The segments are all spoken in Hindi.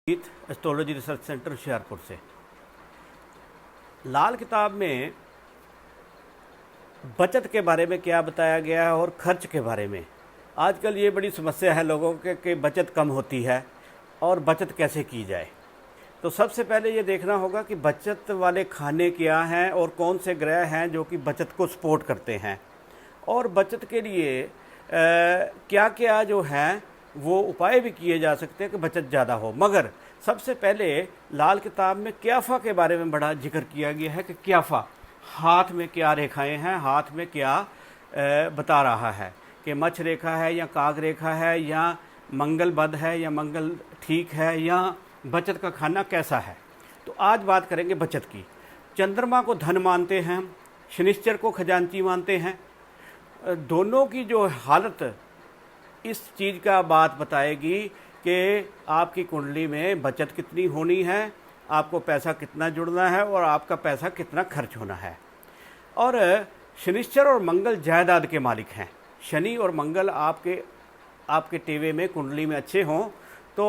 एस्ट्रोलॉजी रिसर्च सेंटर होशियारपुर से। लाल किताब में बचत के बारे में क्या बताया गया है और खर्च के बारे में। आजकल ये बड़ी समस्या है लोगों के कि बचत कम होती है और बचत कैसे की जाए। तो सबसे पहले ये देखना होगा कि बचत वाले खाने क्या हैं और कौन से ग्रह हैं जो कि बचत को सपोर्ट करते हैं, और बचत के लिए क्या क्या जो हैं वो उपाय भी किए जा सकते हैं कि बचत ज़्यादा हो। मगर सबसे पहले लाल किताब में क्याफा के बारे में बड़ा जिक्र किया गया है कि क्याफा हाथ में क्या रेखाएं हैं, हाथ में क्या बता रहा है कि मछ रेखा है या काग रेखा है या मंगल बद है या मंगल ठीक है या बचत का खाना कैसा है। तो आज बात करेंगे बचत की। चंद्रमा को धन मानते हैं, शनिश्चर को खजांची मानते हैं। दोनों की जो हालत इस चीज़ का बात बताएगी कि आपकी कुंडली में बचत कितनी होनी है, आपको पैसा कितना जुड़ना है और आपका पैसा कितना खर्च होना है। और शनिश्चर और मंगल जायदाद के मालिक हैं। शनि और मंगल आपके टेवे में कुंडली में अच्छे हों तो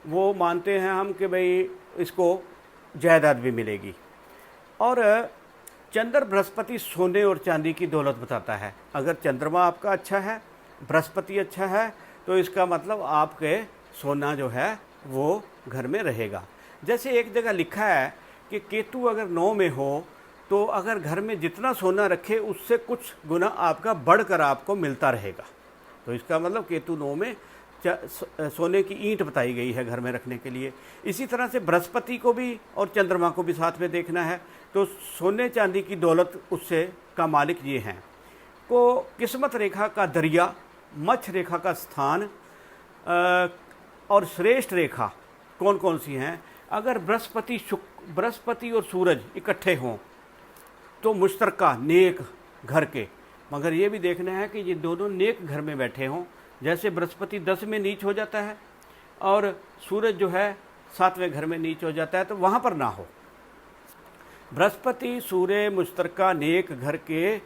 वो मानते हैं हम कि भाई इसको जायदाद भी मिलेगी। और चंद्र बृहस्पति सोने और चांदी की दौलत बताता है। अगर चंद्रमा आपका अच्छा है, बृहस्पति अच्छा है, तो इसका मतलब आपके सोना जो है वो घर में रहेगा। जैसे एक जगह लिखा है कि केतु अगर 9 में हो तो अगर घर में जितना सोना रखे उससे कुछ गुना आपका बढ़कर आपको मिलता रहेगा। तो इसका मतलब केतु 9 में सोने की ईंट बताई गई है घर में रखने के लिए। इसी तरह से बृहस्पति को भी और चंद्रमा को भी साथ में देखना है। तो सोने चांदी की दौलत उससे का मालिक ये हैं। को किस्मत रेखा का दरिया, मछ रेखा का स्थान और श्रेष्ठ रेखा कौन कौन सी हैं। अगर बृहस्पति और सूरज इकट्ठे हों तो मुश्तरका नेक घर के, मगर ये भी देखना है कि ये दोनों नेक घर में बैठे हों। जैसे बृहस्पति 10 में नीच हो जाता है और सूरज जो है 7वें घर में नीच हो जाता है, तो वहाँ पर ना हो। बृहस्पति सूर्य मुश्तरका नेक घर के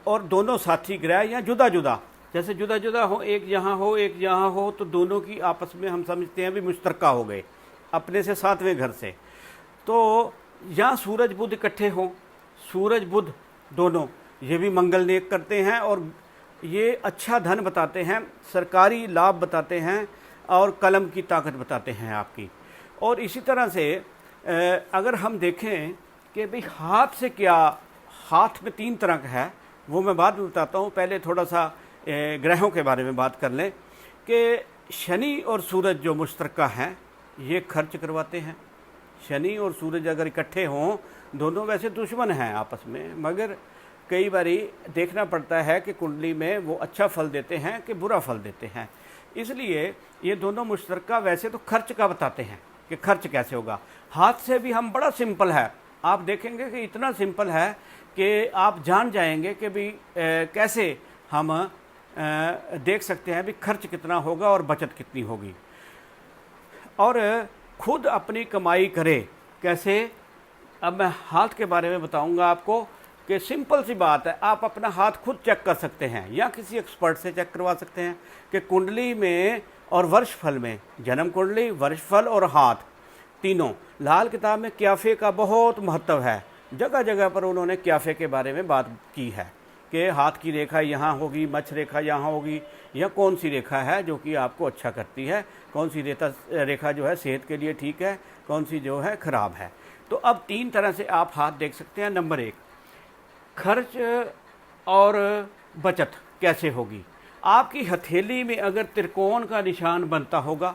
और दोनों साथी ग्रह या जुदा जुदा, जैसे जुदा जुदा हो, एक यहाँ हो एक यहाँ हो, तो दोनों की आपस में हम समझते हैं भी मुश्तरका हो गए अपने से 7वें घर से। तो यहाँ सूरज बुध इकट्ठे हों, सूरज बुध दोनों, ये भी मंगल नेक करते हैं और ये अच्छा धन बताते हैं, सरकारी लाभ बताते हैं और कलम की ताकत बताते हैं आपकी। और इसी तरह से अगर हम देखें कि भाई हाथ से क्या, हाथ में 3 तरह का है, वो मैं बाद में बताता हूँ। पहले थोड़ा सा ग्रहों के बारे में बात कर लें कि शनि और सूरज जो मुश्तरका हैं ये खर्च करवाते हैं। शनि और सूरज अगर इकट्ठे हों, दोनों वैसे दुश्मन हैं आपस में, मगर कई बारी देखना पड़ता है कि कुंडली में वो अच्छा फल देते हैं कि बुरा फल देते हैं। इसलिए ये दोनों मुश्तरका वैसे तो खर्च का बताते हैं कि खर्च कैसे होगा। हाथ से भी हम बड़ा सिंपल है, आप देखेंगे कि इतना सिंपल है कि आप जान जाएंगे कि भी कैसे हम देख सकते हैं भी खर्च कितना होगा और बचत कितनी होगी। और खुद अपनी कमाई करे कैसे, अब मैं हाथ के बारे में बताऊंगा आपको कि सिंपल सी बात है। आप अपना हाथ खुद चेक कर सकते हैं या किसी एक्सपर्ट से चेक करवा सकते हैं कि कुंडली में और वर्षफल में, जन्म कुंडली, वर्षफल और हाथ तीनों, लाल किताब में क्याफे का बहुत महत्व है। जगह जगह पर उन्होंने क्याफे के बारे में बात की है कि हाथ की रेखा यहाँ होगी, मछ रेखा यहाँ होगी, या कौन सी रेखा है जो कि आपको अच्छा करती है, कौन सी रेखा जो है सेहत के लिए ठीक है, कौन सी जो है ख़राब है। तो अब 3 तरह से आप हाथ देख सकते हैं। नंबर 1, खर्च और बचत कैसे होगी। आपकी हथेली में अगर त्रिकोण का निशान बनता होगा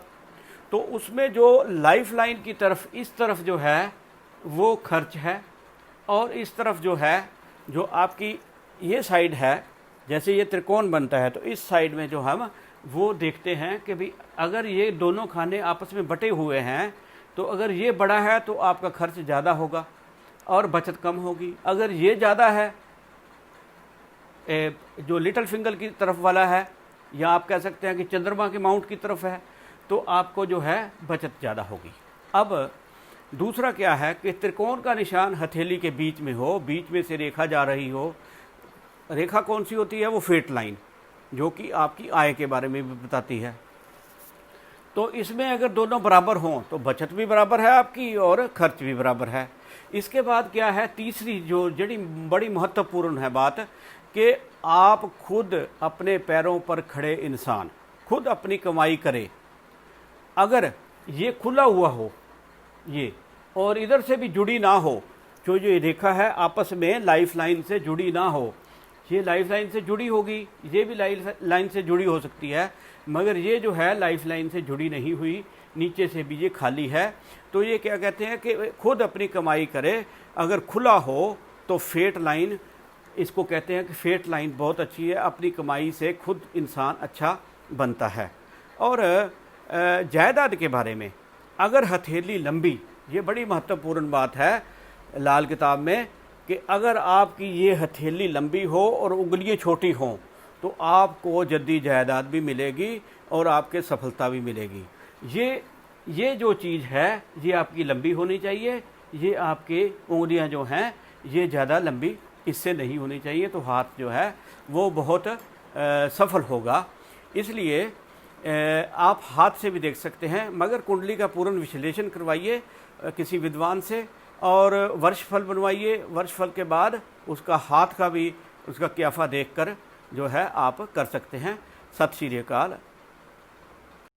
तो उसमें जो लाइफ लाइन की तरफ, इस तरफ जो है वो खर्च है, और इस तरफ जो है, जो आपकी ये साइड है, जैसे ये त्रिकोण बनता है तो इस साइड में जो हम वो देखते हैं कि भाई अगर ये दोनों खाने आपस में बटे हुए हैं तो अगर ये बड़ा है तो आपका खर्च ज़्यादा होगा और बचत कम होगी। अगर ये ज़्यादा है, जो लिटिल फिंगर की तरफ वाला है, या आप कह सकते हैं कि चंद्रमा के माउंट की तरफ है, तो आपको जो है बचत ज़्यादा होगी। अब दूसरा क्या है कि त्रिकोण का निशान हथेली के बीच में हो, बीच में से रेखा जा रही हो। रेखा कौन सी होती है? वो फेट लाइन, जो कि आपकी आय के बारे में भी बताती है। तो इसमें अगर दोनों बराबर हों तो बचत भी बराबर है आपकी और खर्च भी बराबर है। इसके बाद क्या है, तीसरी जो जड़ी बड़ी महत्वपूर्ण है बात, कि आप खुद अपने पैरों पर खड़े इंसान खुद अपनी कमाई करें। अगर ये खुला हुआ हो ये, और इधर से भी जुड़ी ना हो, जो ये रेखा है आपस में लाइफ लाइन से जुड़ी ना हो, ये लाइफ लाइन से जुड़ी होगी, ये भी लाइफ लाइन से जुड़ी हो सकती है, मगर ये जो है लाइफ लाइन से जुड़ी नहीं हुई, नीचे से भी ये खाली है, तो ये क्या कहते हैं कि खुद अपनी कमाई करे। अगर खुला हो तो फेट लाइन, इसको कहते हैं कि फेट लाइन बहुत अच्छी है, अपनी कमाई से खुद इंसान अच्छा बनता है। और जायदाद के बारे में, अगर हथेली लंबी, ये बड़ी महत्वपूर्ण बात है लाल किताब में, कि अगर आपकी ये हथेली लंबी हो और उंगलियां छोटी हों तो आपको जद्दी जायदाद भी मिलेगी और आपके सफलता भी मिलेगी। ये जो चीज़ है ये आपकी लंबी होनी चाहिए, ये आपके उंगलियां जो हैं ये ज़्यादा लंबी इससे नहीं होनी चाहिए, तो हाथ जो है वो बहुत सफल होगा। इसलिए आप हाथ से भी देख सकते हैं, मगर कुंडली का पूर्ण विश्लेषण करवाइए किसी विद्वान से और वर्षफल बनवाइए। वर्षफल के बाद उसका हाथ का भी उसका क्याफा देखकर जो है आप कर सकते हैं। सत श्री अकाल।